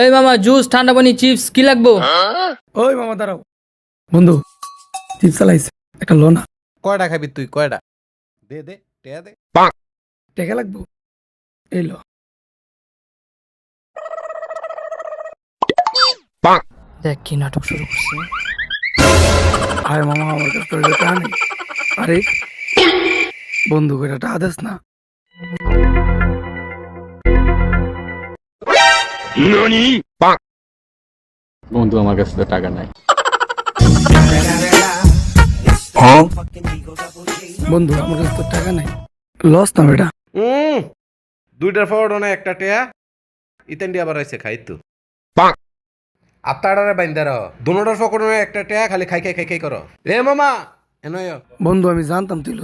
এই মামা জুস ঠান্ডা পানি চিপস কি লাগবো? ওই মামা দাঁড়াও বন্ধু, চিপস চালাইছে একটা লোনা কয়টা খাবি তুই কয়টা? দে দে টেয়া দে। টেকা লাগবো, এই লো। দেখ কি নাটক শুরু করছে। আরে মামা আমার কাছে তো এটা টাকা নেই। আরে বন্ধু এটা টাকা দেস না। বন্ধু আমার কাছে তো টাকা নাই। বন্ধু আমার কাছে তো টাকা নাই, লস না বেটা। দুইটার ফরওয়ার্ড না একটা টেয়া ইতেন্ডি আবার আইছে খাই তো আত্মাড়ারে বাইন্দার দুনোটার ফকড় একটা টেয়া খালি খাই খাই খাই খাই করো। এ মামা এনয় বন্ধু আমি জানতাম তুই